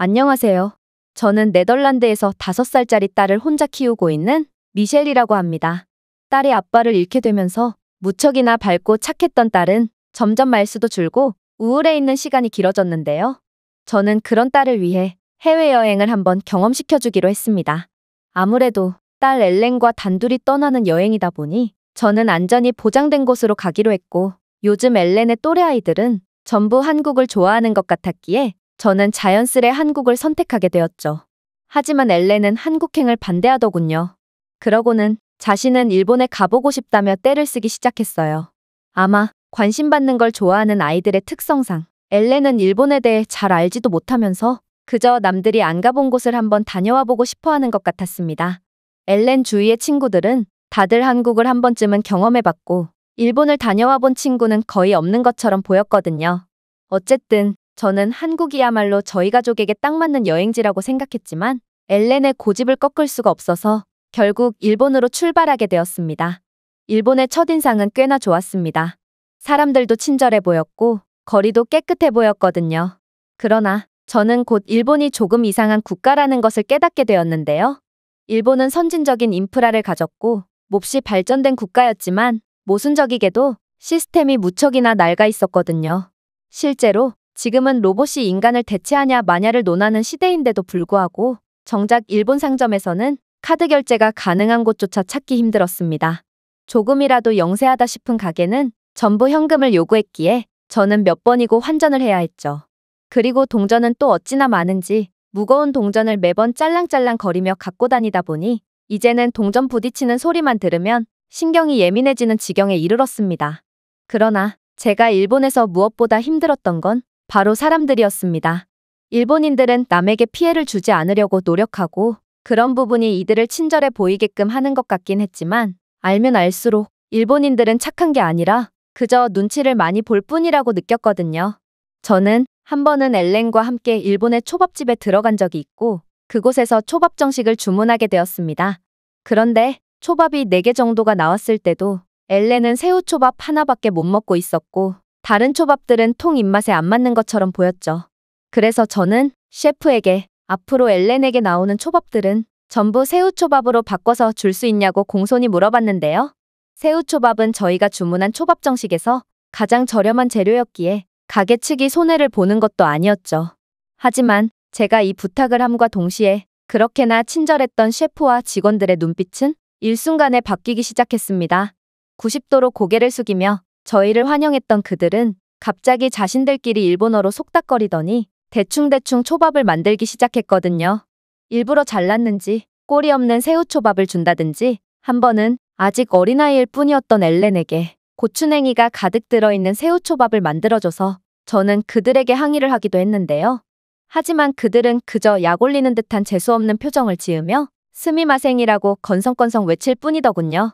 안녕하세요. 저는 네덜란드에서 5살짜리 딸을 혼자 키우고 있는 미셸이라고 합니다. 딸이 아빠를 잃게 되면서 무척이나 밝고 착했던 딸은 점점 말수도 줄고 우울해 있는 시간이 길어졌는데요. 저는 그런 딸을 위해 해외여행을 한번 경험시켜주기로 했습니다. 아무래도 딸 엘렌과 단둘이 떠나는 여행이다 보니 저는 안전이 보장된 곳으로 가기로 했고, 요즘 엘렌의 또래 아이들은 전부 한국을 좋아하는 것 같았기에 저는 자연스레 한국을 선택하게 되었죠. 하지만 엘렌은 한국행을 반대하더군요. 그러고는 자신은 일본에 가보고 싶다며 떼를 쓰기 시작했어요. 아마 관심받는 걸 좋아하는 아이들의 특성상 엘렌은 일본에 대해 잘 알지도 못하면서 그저 남들이 안 가본 곳을 한번 다녀와 보고 싶어 하는 것 같았습니다. 엘렌 주위의 친구들은 다들 한국을 한 번쯤은 경험해봤고 일본을 다녀와 본 친구는 거의 없는 것처럼 보였거든요. 어쨌든 저는 한국이야말로 저희 가족에게 딱 맞는 여행지라고 생각했지만 엘렌의 고집을 꺾을 수가 없어서 결국 일본으로 출발하게 되었습니다. 일본의 첫인상은 꽤나 좋았습니다. 사람들도 친절해 보였고 거리도 깨끗해 보였거든요. 그러나 저는 곧 일본이 조금 이상한 국가라는 것을 깨닫게 되었는데요. 일본은 선진적인 인프라를 가졌고 몹시 발전된 국가였지만 모순적이게도 시스템이 무척이나 낡아 있었거든요. 실제로 지금은 로봇이 인간을 대체하냐 마냐를 논하는 시대인데도 불구하고 정작 일본 상점에서는 카드 결제가 가능한 곳조차 찾기 힘들었습니다. 조금이라도 영세하다 싶은 가게는 전부 현금을 요구했기에 저는 몇 번이고 환전을 해야 했죠. 그리고 동전은 또 어찌나 많은지 무거운 동전을 매번 짤랑짤랑 거리며 갖고 다니다 보니 이제는 동전 부딪히는 소리만 들으면 신경이 예민해지는 지경에 이르렀습니다. 그러나 제가 일본에서 무엇보다 힘들었던 건 바로 사람들이었습니다. 일본인들은 남에게 피해를 주지 않으려고 노력하고 그런 부분이 이들을 친절해 보이게끔 하는 것 같긴 했지만 알면 알수록 일본인들은 착한 게 아니라 그저 눈치를 많이 볼 뿐이라고 느꼈거든요. 저는 한 번은 엘렌과 함께 일본의 초밥집에 들어간 적이 있고 그곳에서 초밥 정식을 주문하게 되었습니다. 그런데 초밥이 4개 정도가 나왔을 때도 엘렌은 새우초밥 하나밖에 못 먹고 있었고 다른 초밥들은 통 입맛에 안 맞는 것처럼 보였죠. 그래서 저는 셰프에게 앞으로 엘렌에게 나오는 초밥들은 전부 새우초밥으로 바꿔서 줄 수 있냐고 공손히 물어봤는데요. 새우초밥은 저희가 주문한 초밥 정식에서 가장 저렴한 재료였기에 가게 측이 손해를 보는 것도 아니었죠. 하지만 제가 이 부탁을 함과 동시에 그렇게나 친절했던 셰프와 직원들의 눈빛은 일순간에 바뀌기 시작했습니다. 90도로 고개를 숙이며 저희를 환영했던 그들은 갑자기 자신들끼리 일본어로 속닥거리더니 대충대충 초밥을 만들기 시작했거든요. 일부러 잘랐는지 꼬리 없는 새우초밥을 준다든지 한 번은 아직 어린아이일 뿐이었던 엘렌에게 고추냉이가 가득 들어있는 새우초밥을 만들어줘서 저는 그들에게 항의를 하기도 했는데요. 하지만 그들은 그저 약 올리는 듯한 재수없는 표정을 지으며 스미마생이라고 건성건성 외칠 뿐이더군요.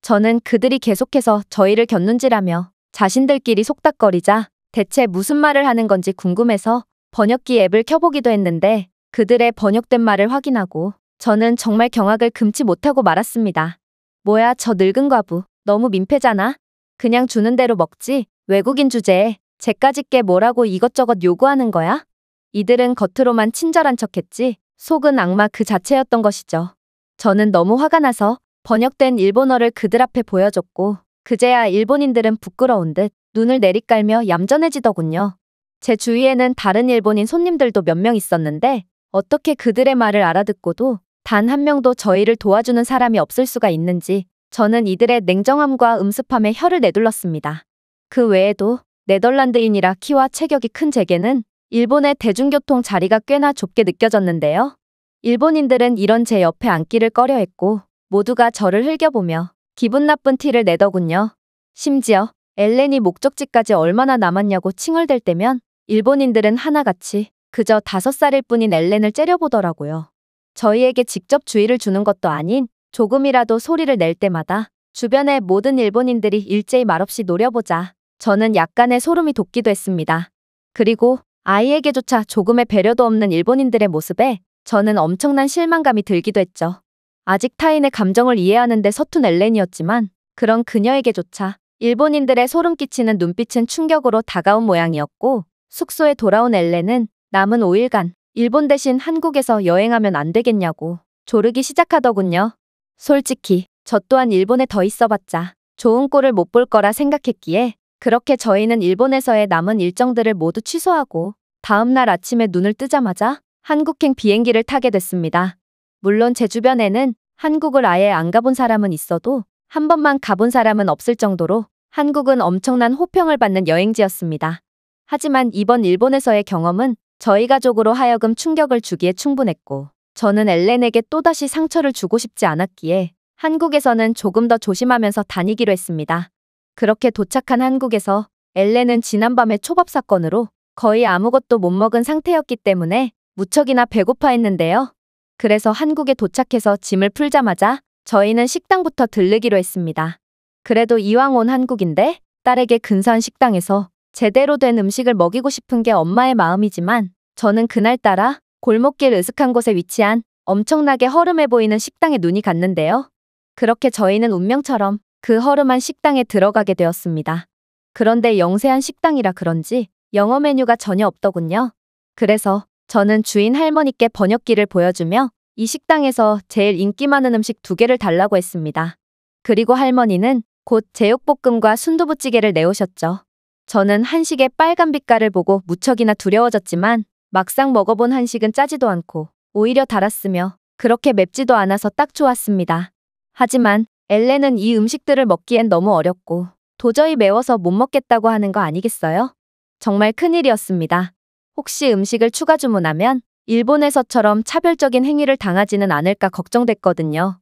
저는 그들이 계속해서 저희를 곁눈질하며 자신들끼리 속닥거리자 대체 무슨 말을 하는 건지 궁금해서 번역기 앱을 켜보기도 했는데 그들의 번역된 말을 확인하고 저는 정말 경악을 금치 못하고 말았습니다. 뭐야 저 늙은 과부 너무 민폐잖아. 그냥 주는 대로 먹지 외국인 주제에 쟤까짓 게 뭐라고 이것저것 요구하는 거야? 이들은 겉으로만 친절한 척했지 속은 악마 그 자체였던 것이죠. 저는 너무 화가 나서 번역된 일본어를 그들 앞에 보여줬고 그제야 일본인들은 부끄러운 듯 눈을 내리깔며 얌전해지더군요. 제 주위에는 다른 일본인 손님들도 몇 명 있었는데 어떻게 그들의 말을 알아듣고도 단 한 명도 저희를 도와주는 사람이 없을 수가 있는지 저는 이들의 냉정함과 음습함에 혀를 내둘렀습니다. 그 외에도 네덜란드인이라 키와 체격이 큰 제게는 일본의 대중교통 자리가 꽤나 좁게 느껴졌는데요. 일본인들은 이런 제 옆에 앉기를 꺼려했고 모두가 저를 흘겨보며 기분 나쁜 티를 내더군요. 심지어 엘렌이 목적지까지 얼마나 남았냐고 칭얼댈 때면 일본인들은 하나같이 그저 5살일 뿐인 엘렌을 째려보더라고요. 저희에게 직접 주의를 주는 것도 아닌 조금이라도 소리를 낼 때마다 주변의 모든 일본인들이 일제히 말없이 노려보자 저는 약간의 소름이 돋기도 했습니다. 그리고 아이에게조차 조금의 배려도 없는 일본인들의 모습에 저는 엄청난 실망감이 들기도 했죠. 아직 타인의 감정을 이해하는데 서툰 엘렌이었지만 그런 그녀에게조차 일본인들의 소름 끼치는 눈빛은 충격으로 다가온 모양이었고 숙소에 돌아온 엘렌은 남은 5일간 일본 대신 한국에서 여행하면 안 되겠냐고 조르기 시작하더군요. 솔직히 저 또한 일본에 더 있어봤자 좋은 꼴을 못 볼 거라 생각했기에 그렇게 저희는 일본에서의 남은 일정들을 모두 취소하고 다음날 아침에 눈을 뜨자마자 한국행 비행기를 타게 됐습니다. 물론 제 주변에는 한국을 아예 안 가본 사람은 있어도 한 번만 가본 사람은 없을 정도로 한국은 엄청난 호평을 받는 여행지였습니다. 하지만 이번 일본에서의 경험은 저희 가족으로 하여금 충격을 주기에 충분했고 저는 엘렌에게 또다시 상처를 주고 싶지 않았기에 한국에서는 조금 더 조심하면서 다니기로 했습니다. 그렇게 도착한 한국에서 엘렌은 지난밤의 초밥 사건으로 거의 아무것도 못 먹은 상태였기 때문에 무척이나 배고파했는데요. 그래서 한국에 도착해서 짐을 풀자마자 저희는 식당부터 들르기로 했습니다. 그래도 이왕 온 한국인데 딸에게 근사한 식당에서 제대로 된 음식을 먹이고 싶은 게 엄마의 마음이지만 저는 그날따라 골목길 으슥한 곳에 위치한 엄청나게 허름해 보이는 식당에 눈이 갔는데요. 그렇게 저희는 운명처럼 그 허름한 식당에 들어가게 되었습니다. 그런데 영세한 식당이라 그런지 영어 메뉴가 전혀 없더군요. 그래서 저는 주인 할머니께 번역기를 보여주며 이 식당에서 제일 인기 많은 음식 2개를 달라고 했습니다. 그리고 할머니는 곧 제육볶음과 순두부찌개를 내오셨죠. 저는 한식의 빨간 빛깔을 보고 무척이나 두려워졌지만 막상 먹어본 한식은 짜지도 않고 오히려 달았으며 그렇게 맵지도 않아서 딱 좋았습니다. 하지만 엘렌은 이 음식들을 먹기엔 너무 어렵고 도저히 매워서 못 먹겠다고 하는 거 아니겠어요? 정말 큰일이었습니다. 혹시 음식을 추가 주문하면 일본에서처럼 차별적인 행위를 당하지는 않을까 걱정됐거든요.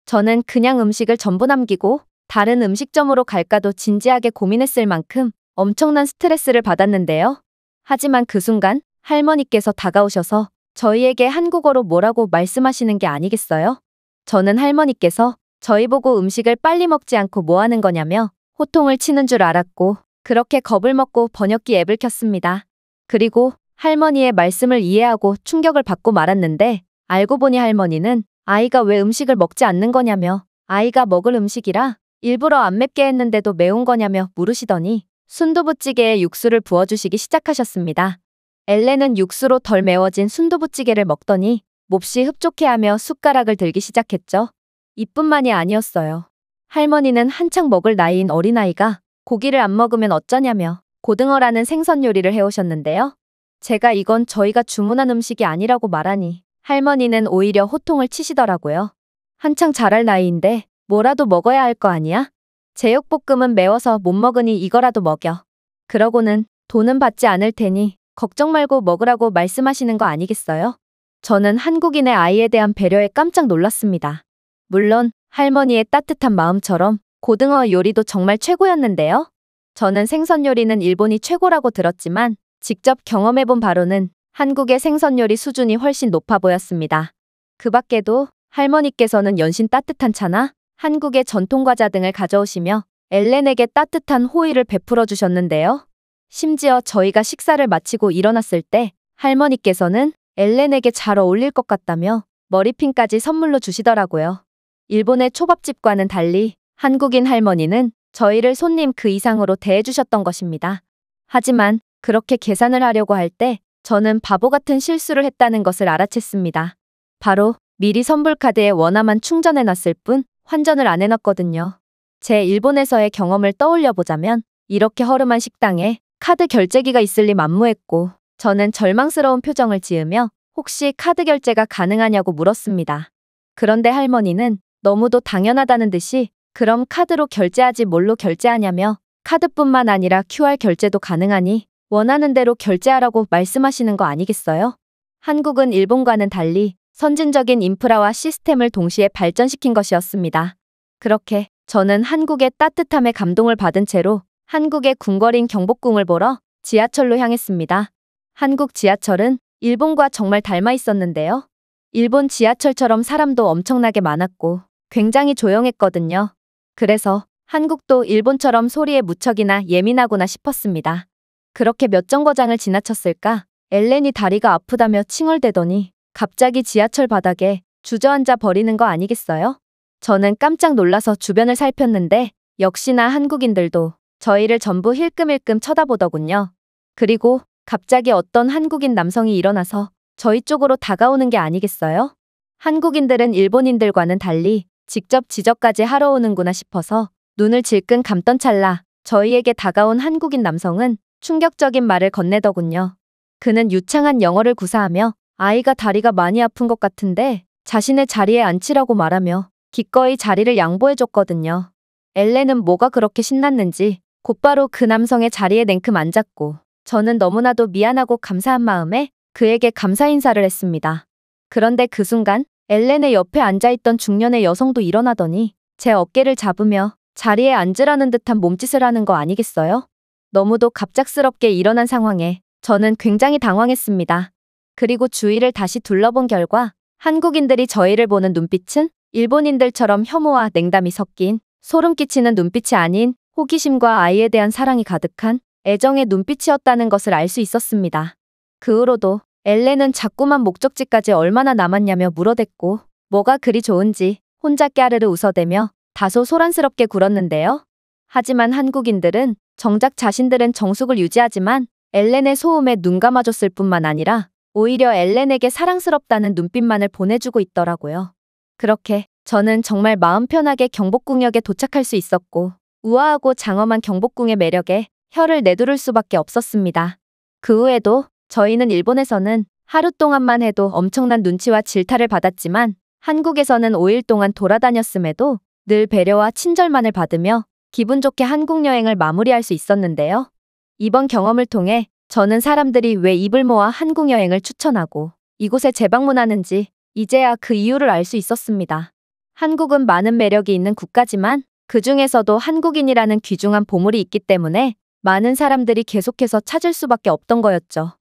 저는 그냥 음식을 전부 남기고 다른 음식점으로 갈까도 진지하게 고민했을 만큼 엄청난 스트레스를 받았는데요. 하지만 그 순간 할머니께서 다가오셔서 저희에게 한국어로 뭐라고 말씀하시는 게 아니겠어요? 저는 할머니께서 저희 보고 음식을 빨리 먹지 않고 뭐 하는 거냐며 호통을 치는 줄 알았고 그렇게 겁을 먹고 번역기 앱을 켰습니다. 그리고 할머니의 말씀을 이해하고 충격을 받고 말았는데 알고 보니 할머니는 아이가 왜 음식을 먹지 않는 거냐며 아이가 먹을 음식이라 일부러 안 맵게 했는데도 매운 거냐며 물으시더니 순두부찌개에 육수를 부어주시기 시작하셨습니다. 엘렌은 육수로 덜 매워진 순두부찌개를 먹더니 몹시 흡족해하며 숟가락을 들기 시작했죠. 이뿐만이 아니었어요. 할머니는 한창 먹을 나이인 어린아이가 고기를 안 먹으면 어쩌냐며 고등어라는 생선 요리를 해오셨는데요. 제가 이건 저희가 주문한 음식이 아니라고 말하니 할머니는 오히려 호통을 치시더라고요. 한창 자랄 나이인데 뭐라도 먹어야 할 거 아니야? 제육볶음은 매워서 못 먹으니 이거라도 먹여. 그러고는 돈은 받지 않을 테니 걱정 말고 먹으라고 말씀하시는 거 아니겠어요? 저는 한국인의 아이에 대한 배려에 깜짝 놀랐습니다. 물론 할머니의 따뜻한 마음처럼 고등어 요리도 정말 최고였는데요. 저는 생선 요리는 일본이 최고라고 들었지만 직접 경험해본 바로는 한국의 생선 요리 수준이 훨씬 높아 보였습니다. 그 밖에도 할머니께서는 연신 따뜻한 차나 한국의 전통 과자 등을 가져오시며 엘렌에게 따뜻한 호의를 베풀어 주셨는데요. 심지어 저희가 식사를 마치고 일어났을 때 할머니께서는 엘렌에게 잘 어울릴 것 같다며 머리핀까지 선물로 주시더라고요. 일본의 초밥집과는 달리 한국인 할머니는 저희를 손님 그 이상으로 대해주셨던 것입니다. 하지만 그렇게 계산을 하려고 할 때 저는 바보 같은 실수를 했다는 것을 알아챘습니다. 바로 미리 선불카드에 원화만 충전해놨을 뿐 환전을 안 해놨거든요. 제 일본에서의 경험을 떠올려 보자면 이렇게 허름한 식당에 카드 결제기가 있을 리 만무했고 저는 절망스러운 표정을 지으며 혹시 카드 결제가 가능하냐고 물었습니다. 그런데 할머니는 너무도 당연하다는 듯이 그럼 카드로 결제하지 뭘로 결제하냐며 카드뿐만 아니라 QR 결제도 가능하니 원하는 대로 결제하라고 말씀하시는 거 아니겠어요? 한국은 일본과는 달리 선진적인 인프라와 시스템을 동시에 발전시킨 것이었습니다. 그렇게 저는 한국의 따뜻함에 감동을 받은 채로 한국의 궁궐인 경복궁을 보러 지하철로 향했습니다. 한국 지하철은 일본과 정말 닮아 있었는데요. 일본 지하철처럼 사람도 엄청나게 많았고 굉장히 조용했거든요. 그래서 한국도 일본처럼 소리에 무척이나 예민하구나 싶었습니다. 그렇게 몇 정거장을 지나쳤을까 엘렌이 다리가 아프다며 칭얼대더니 갑자기 지하철 바닥에 주저앉아 버리는 거 아니겠어요? 저는 깜짝 놀라서 주변을 살폈는데 역시나 한국인들도 저희를 전부 힐끔힐끔 쳐다보더군요. 그리고 갑자기 어떤 한국인 남성이 일어나서 저희 쪽으로 다가오는 게 아니겠어요? 한국인들은 일본인들과는 달리 직접 지적까지 하러 오는구나 싶어서 눈을 질끈 감던 찰나 저희에게 다가온 한국인 남성은 충격적인 말을 건네더군요. 그는 유창한 영어를 구사하며 아이가 다리가 많이 아픈 것 같은데 자신의 자리에 앉히라고 말하며 기꺼이 자리를 양보해줬거든요. 엘렌은 뭐가 그렇게 신났는지 곧바로 그 남성의 자리에 냉큼 앉았고 저는 너무나도 미안하고 감사한 마음에 그에게 감사 인사를 했습니다. 그런데 그 순간 엘렌의 옆에 앉아있던 중년의 여성도 일어나더니 제 어깨를 잡으며 자리에 앉으라는 듯한 몸짓을 하는 거 아니겠어요? 너무도 갑작스럽게 일어난 상황에 저는 굉장히 당황했습니다. 그리고 주위를 다시 둘러본 결과 한국인들이 저희를 보는 눈빛은 일본인들처럼 혐오와 냉담이 섞인 소름 끼치는 눈빛이 아닌 호기심과 아이에 대한 사랑이 가득한 애정의 눈빛이었다는 것을 알 수 있었습니다. 그 후로도 엘렌은 자꾸만 목적지까지 얼마나 남았냐며 물어댔고 뭐가 그리 좋은지 혼자 깨르르 웃어대며 다소 소란스럽게 굴었는데요. 하지만 한국인들은 정작 자신들은 정숙을 유지하지만 엘렌의 소음에 눈 감아줬을 뿐만 아니라 오히려 엘렌에게 사랑스럽다는 눈빛만을 보내주고 있더라고요. 그렇게 저는 정말 마음 편하게 경복궁역에 도착할 수 있었고 우아하고 장엄한 경복궁의 매력에 혀를 내두를 수밖에 없었습니다. 그 후에도 저희는 일본에서는 하루 동안만 해도 엄청난 눈치와 질타를 받았지만 한국에서는 5일 동안 돌아다녔음에도 늘 배려와 친절만을 받으며 기분 좋게 한국 여행을 마무리할 수 있었는데요. 이번 경험을 통해 저는 사람들이 왜 입을 모아 한국 여행을 추천하고 이곳에 재방문하는지 이제야 그 이유를 알 수 있었습니다. 한국은 많은 매력이 있는 국가지만 그 중에서도 한국인이라는 귀중한 보물이 있기 때문에 많은 사람들이 계속해서 찾을 수밖에 없던 거였죠.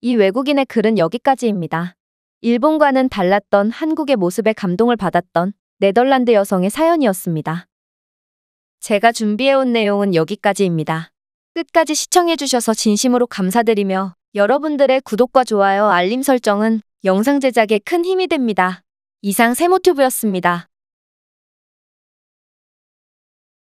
이 외국인의 글은 여기까지입니다. 일본과는 달랐던 한국의 모습에 감동을 받았던 네덜란드 여성의 사연이었습니다. 제가 준비해온 내용은 여기까지입니다. 끝까지 시청해주셔서 진심으로 감사드리며 여러분들의 구독과 좋아요, 알림 설정은 영상 제작에 큰 힘이 됩니다. 이상 세모튜브였습니다.